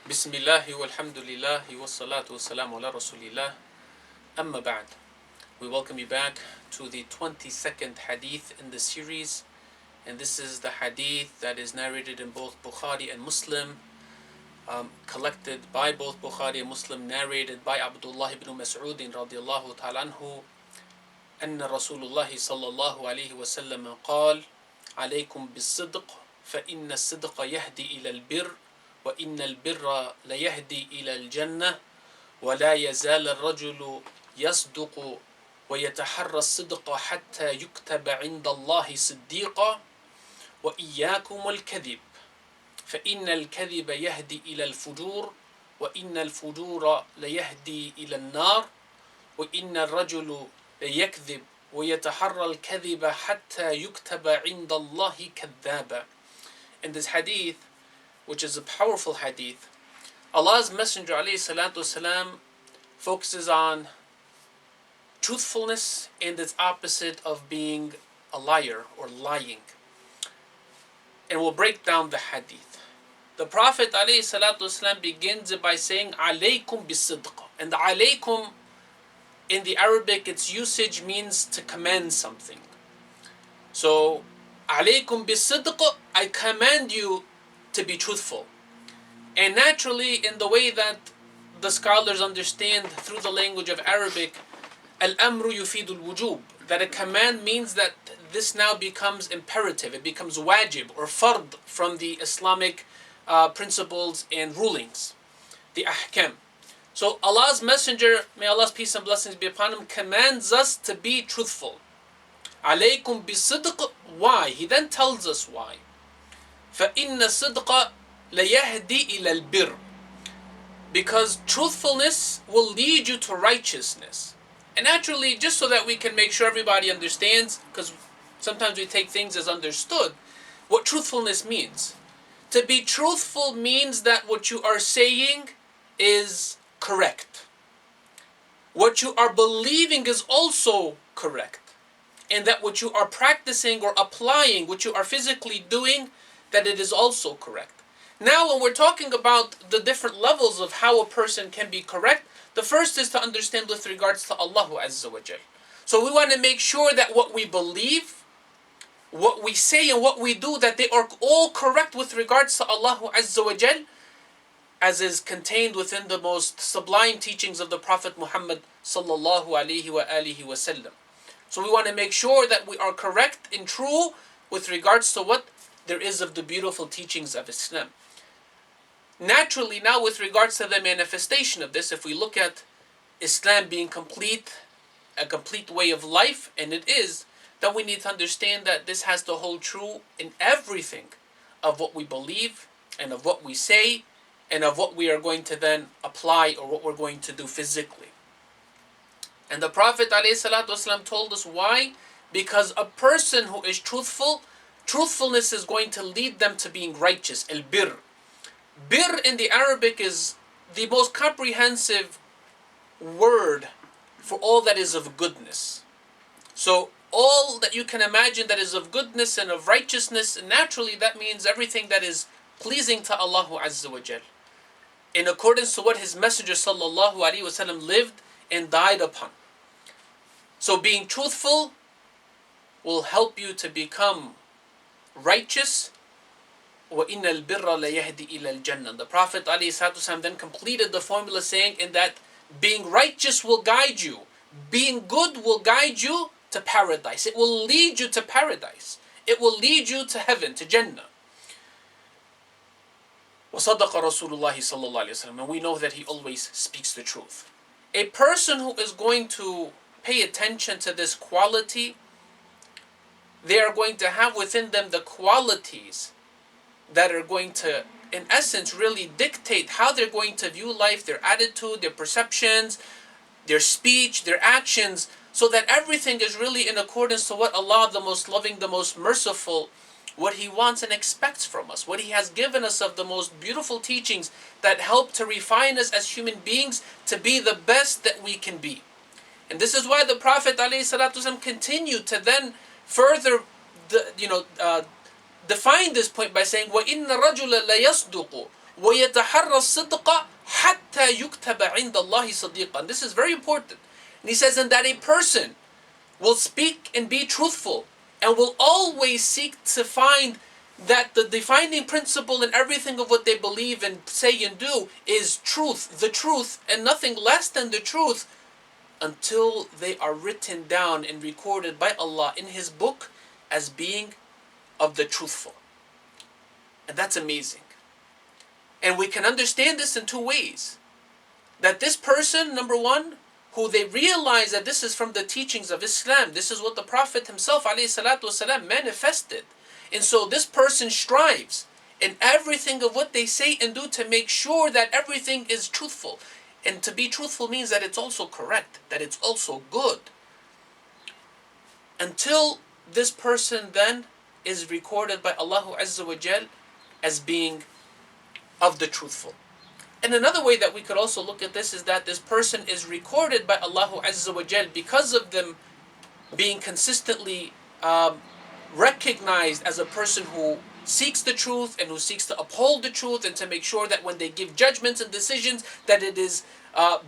Bismillahi walhamdulillahi wassalatu wassalamu ala rasulillah. Amma ba'd. We welcome you back to the 22nd hadith in the series. And this is the hadith that is narrated in both Bukhari and Muslim, collected by both Bukhari and Muslim, narrated by Abdullah ibn Mas'ud radiallahu ta'ala anhu, أن رسول الله صلى الله عليه وسلم قال عليكم بالصدق فإن الصدق يهدي إلى البر وإن البر ليهدي إلى الجنة ولا يزال الرجل يصدق ويتحرى الصدق حتى يكتب عند الله صديقا وإياكم الكذب فإن الكذب يهدي إلى الفجور وإن الفجور ليهدي إلى النار وإن الرجل ليكذب ويتحرى الكذب حتى يكتب عند الله كذابا. In this hadith, which is a powerful hadith, Allah's Messenger ﷺ focuses on truthfulness and its opposite of being a liar or lying. And we'll break down the hadith. The Prophet ﷺ begins it by saying, alaykum bisidq. And the alaykum in the Arabic, its usage means to command something. So, alaykum bisidq, I command you to be truthful. And naturally, in the way that the scholars understand through the language of Arabic, al-amru yufidul wujub, that a command means that this now becomes imperative, it becomes wajib or fard from the Islamic principles and rulings, the ahkam. So Allah's Messenger, may Allah's peace and blessings be upon him, commands us to be truthful. Alaykum bisidq. Why? He then tells us why. فَإِنَّ الصِّدْقَ لَيَهْدِي إِلَى الْبِرِّ. Because truthfulness will lead you to righteousness. And naturally, just so that we can make sure everybody understands, because sometimes we take things as understood, what truthfulness means. To be truthful means that what you are saying is correct. What you are believing is also correct. And that what you are practicing or applying, what you are physically doing, that it is also correct. Now, when we're talking about the different levels of how a person can be correct, the first is to understand with regards to Allah Azza wa Jal. So we want to make sure that what we believe, what we say and what we do, that they are all correct with regards to Allah Azza wa Jal, as is contained within the most sublime teachings of the Prophet Muhammad sallallahu alaihi wasallam. So we want to make sure that we are correct and true with regards to what there is of the beautiful teachings of Islam. Naturally, now with regards to the manifestation of this, if we look at Islam being complete, a complete way of life, and it is, then we need to understand that this has to hold true in everything of what we believe and of what we say and of what we are going to then apply or what we're going to do physically. And the Prophet ﷺ told us why? Because a person who is truthful, truthfulness is going to lead them to being righteous. Al-bir. Bir in the Arabic is the most comprehensive word for all that is of goodness. So all that you can imagine that is of goodness and of righteousness, and naturally that means everything that is pleasing to Allah Azza wa Jal, in accordance to what His Messenger sallallahu alaihi wasallam lived and died upon. So being truthful will help you to become righteous. وَإِنَّ الْبِرَّ لَيَهْدِي إِلَى الْجَنَّةِ. The Prophet ﷺ then completed the formula saying in that being righteous will guide you, being good will guide you to paradise. It will lead you to paradise. It will lead you to heaven, to Jannah. وَصَدَقَ رَسُولُ اللَّهِ صَلَّى اللَّهُ عَلَيْهِ وسلم. And we know that he always speaks the truth. A person who is going to pay attention to this quality, they are going to have within them the qualities that are going to, in essence, really dictate how they're going to view life, their attitude, their perceptions, their speech, their actions, so that everything is really in accordance to what Allah, the most loving, the most merciful, what He wants and expects from us, what He has given us of the most beautiful teachings that help to refine us as human beings to be the best that we can be. And this is why the Prophet ﷺ continued to then further define this point by saying, وَإِنَّ الرَّجُلَ لَيَصْدُقُ وَيَتَحَرَّ الصِّدْقَ حَتَّى يُكْتَبَ عِنْدَ اللَّهِ صَدِيقًا. And this is very important. And he says, and that a person will speak and be truthful and will always seek to find that the defining principle in everything of what they believe and say and do is truth, the truth, and nothing less than the truth, until they are written down and recorded by Allah in His book as being of the truthful. And that's amazing. And we can understand this in two ways. That this person, number one, who they realize that this is from the teachings of Islam, this is what the Prophet himself ﷺ manifested. And so this person strives in everything of what they say and do to make sure that everything is truthful. And to be truthful means that it's also correct, that it's also good. Until this person then is recorded by Allah Azza wa Jal as being of the truthful. And another way that we could also look at this is that this person is recorded by Allah Azza wa Jal because of them being consistently recognized as a person who seeks the truth and who seeks to uphold the truth and to make sure that when they give judgments and decisions that it is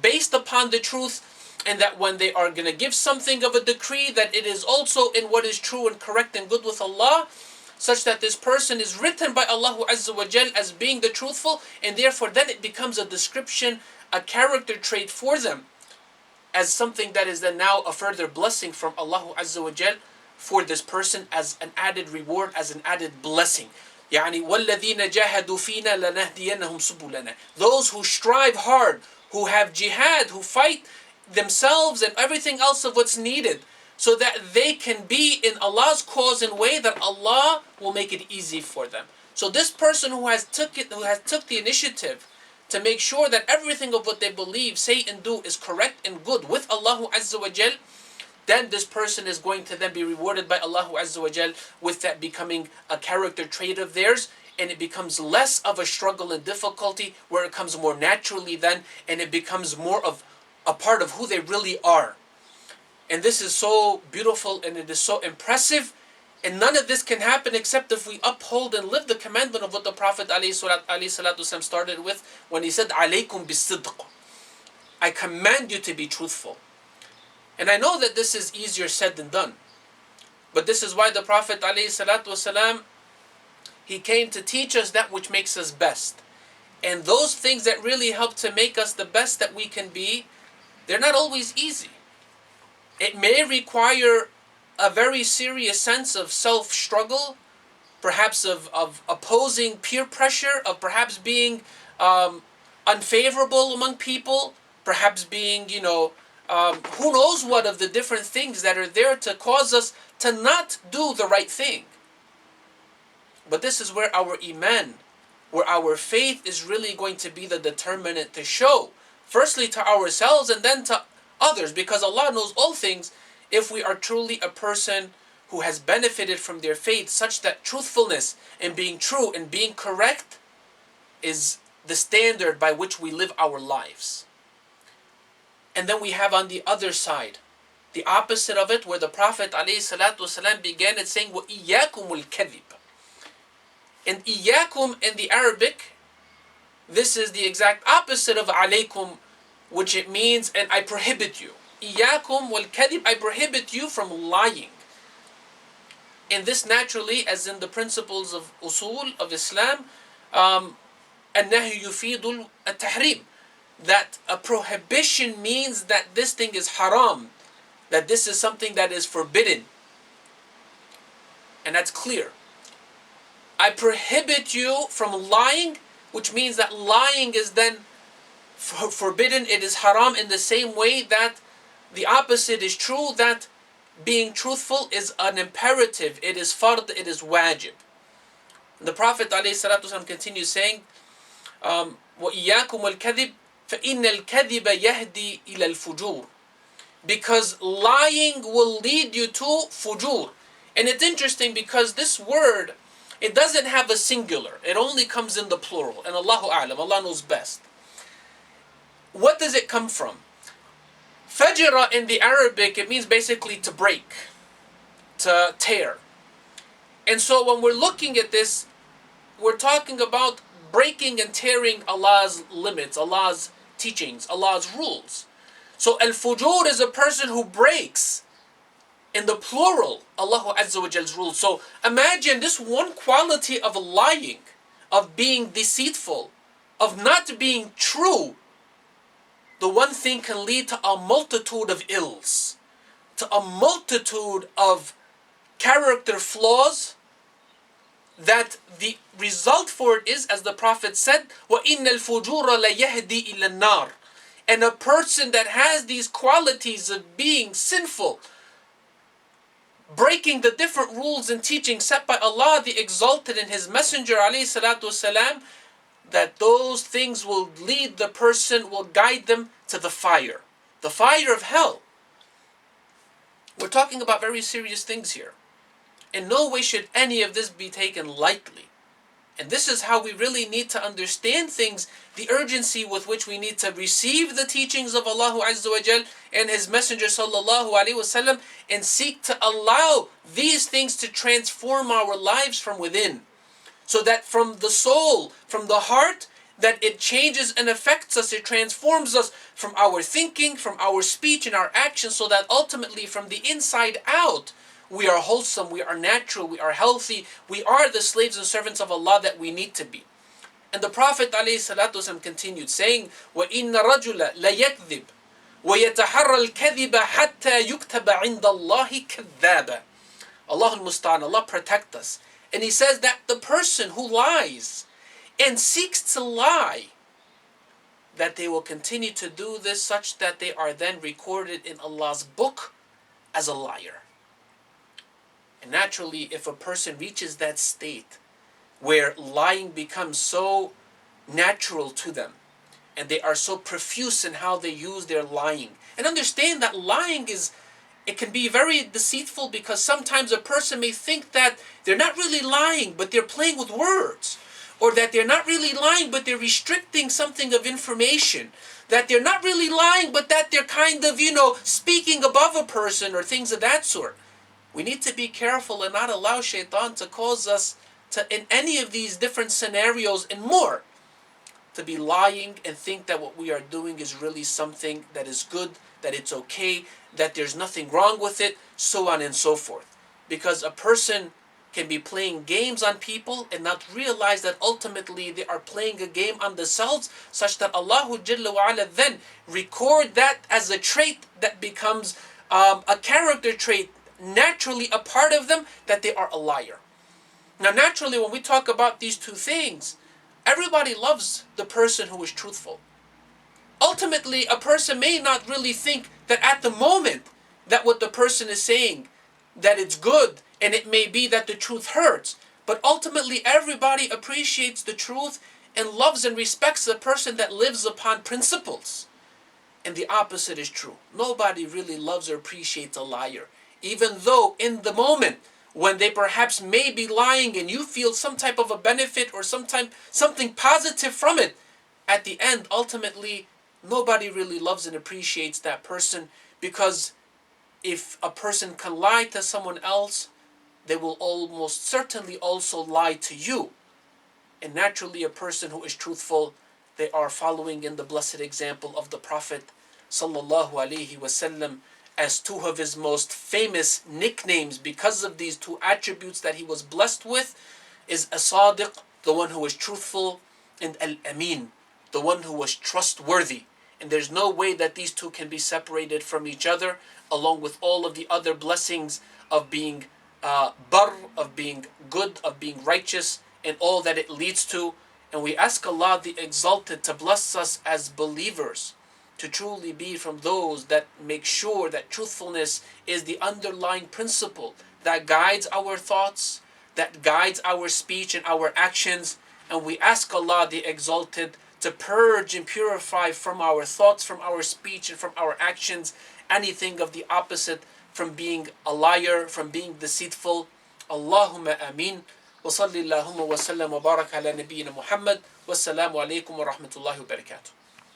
based upon the truth, and that when they are going to give something of a decree that it is also in what is true and correct and good with Allah, such that this person is written by Allah Azza wa Jal as being the truthful, and therefore then it becomes a description, a character trait for them, as something that is then now a further blessing from Allah Azza wa Jal for this person as an added reward, as an added blessing. يعني وَالَّذِينَ جَاهَدُوا فِينَا لَنَهْدِيَنَّهُمْ سُبُلَنَا. Those who strive hard, who have jihad, who fight themselves and everything else of what's needed, so that they can be in Allah's cause in a way that Allah will make it easy for them. So this person who has took the initiative to make sure that everything of what they believe, say and do is correct and good with Allah Azza wa Jal, then this person is going to then be rewarded by Allah Azza wa Jal with that becoming a character trait of theirs, and it becomes less of a struggle and difficulty, where it comes more naturally then, and it becomes more of a part of who they really are. And this is so beautiful and it is so impressive, and none of this can happen except if we uphold and live the commandment of what the Prophet ﷺ started with when he said, "Alaykum bis-sidq." I command you to be truthful. And I know that this is easier said than done. But this is why the Prophet ﷺ, he came to teach us that which makes us best. And those things that really help to make us the best that we can be, they're not always easy. It may require a very serious sense of self-struggle, perhaps of opposing peer pressure, of perhaps being unfavorable among people, perhaps being, who knows what of the different things that are there to cause us to not do the right thing. But this is where our iman, where our faith is really going to be the determinant to show, firstly to ourselves and then to others, because Allah knows all things. If we are truly a person who has benefited from their faith, such that truthfulness and being true and being correct is the standard by which we live our lives. And then we have on the other side, the opposite of it, where the Prophet ﷺ began it saying, وَإِيَّاكُمُ الْكَذِبَ. And إِيَّاكُم in the Arabic, this is the exact opposite of alaykum, which it means, and I prohibit you. إِيَّاكُم وَالْكَذِبَ, I prohibit you from lying. And this naturally, as in the principles of usul of Islam, النَّهْيُ يُفِيدُ التَّحْرِيم, that a prohibition means that this thing is haram, that this is something that is forbidden. And that's clear. I prohibit you from lying, which means that lying is then forbidden. It is haram in the same way that the opposite is true, that being truthful is an imperative. It is fard, it is wajib. The Prophet ﷺ continues saying, وَإِيَّاكُمُ الْكَذِبَ فَإِنَّ الْكَذِبَ يَهْدِي إِلَى الْفُجُورِ. Because lying will lead you to fujur. And it's interesting because this word, it doesn't have a singular. It only comes in the plural. And Allahu A'lam, Allah knows best. What does it come from? Fajra in the Arabic, it means basically to break, to tear. And so when we're looking at this, we're talking about breaking and tearing Allah's limits, Allah's teachings, Allah's rules. So al-fujur is a person who breaks, in the plural, Allah Azza wa Jal's rules. So imagine this one quality of lying, of being deceitful, of not being true. The one thing can lead to a multitude of ills, to a multitude of character flaws, that the result for it is, as the Prophet said, وَإِنَّ الْفُجُورَ لَيَهْدِي إِلَى النَّارِ. And a person that has these qualities of being sinful, breaking the different rules and teachings set by Allah the Exalted and His Messenger ﷺ, that those things will lead the person, will guide them to the fire of hell. We're talking about very serious things here. In no way should any of this be taken lightly. And this is how we really need to understand things, the urgency with which we need to receive the teachings of Allah Azza wa Jal and His Messenger Sallallahu Alaihi Wasallam, and seek to allow these things to transform our lives from within. So that from the soul, from the heart, that it changes and affects us, it transforms us from our thinking, from our speech and our actions, so that ultimately from the inside out, we are wholesome, we are natural, we are healthy, we are the slaves and servants of Allah that we need to be. And the Prophet ﷺ continued saying, وَإِنَّ رَجُلَ لَيَكْذِبْ وَيَتَحَرَّ الْكَذِبَ حَتَّى يُكْتَبَ عِنْدَ اللَّهِ كَذَّابًا. Allah al-Musta'an, Allah protect us. And He says that the person who lies and seeks to lie, that they will continue to do this such that they are then recorded in Allah's book as a liar. And naturally, if a person reaches that state where lying becomes so natural to them, and they are so profuse in how they use their lying, and understand that lying it can be very deceitful, because sometimes a person may think that they're not really lying, but they're playing with words, or that they're not really lying, but they're restricting something of information, that they're not really lying, but that they're kind of, speaking above a person, or things of that sort. We need to be careful and not allow shaitan to cause us to, in any of these different scenarios and more, to be lying and think that what we are doing is really something that is good, that it's okay, that there's nothing wrong with it, so on and so forth. Because a person can be playing games on people and not realize that ultimately they are playing a game on themselves, such that Allah Jalla wa Ala then record that as a trait that becomes a character trait, naturally a part of them, that they are a liar. Now naturally, when we talk about these two things, everybody loves the person who is truthful. Ultimately, a person may not really think that at the moment that what the person is saying, that it's good, and it may be that the truth hurts, but ultimately everybody appreciates the truth and loves and respects the person that lives upon principles. And the opposite is true. Nobody really loves or appreciates a liar. Even though in the moment when they perhaps may be lying and you feel some type of a benefit or something positive from it, at the end, ultimately, nobody really loves and appreciates that person, because if a person can lie to someone else, they will almost certainly also lie to you. And naturally, a person who is truthful, they are following in the blessed example of the Prophet Sallallahu Alaihi Wasallam, as two of his most famous nicknames because of these two attributes that he was blessed with is As-Sadiq, the one who was truthful, and Al-Amin, the one who was trustworthy. And there's no way that these two can be separated from each other, along with all of the other blessings of being bar, of being good, of being righteous, and all that it leads to. And we ask Allah the Exalted to bless us as believers, to truly be from those that make sure that truthfulness is the underlying principle that guides our thoughts, that guides our speech and our actions. And we ask Allah the Exalted to purge and purify from our thoughts, from our speech, and from our actions anything of the opposite, from being a liar, from being deceitful. Allahumma ameen. Wa salli Allahumma wa sallam wa barak ala nabiyyina Muhammad. Wassalamu alaikum wa rahmatullahi wa barakatuh.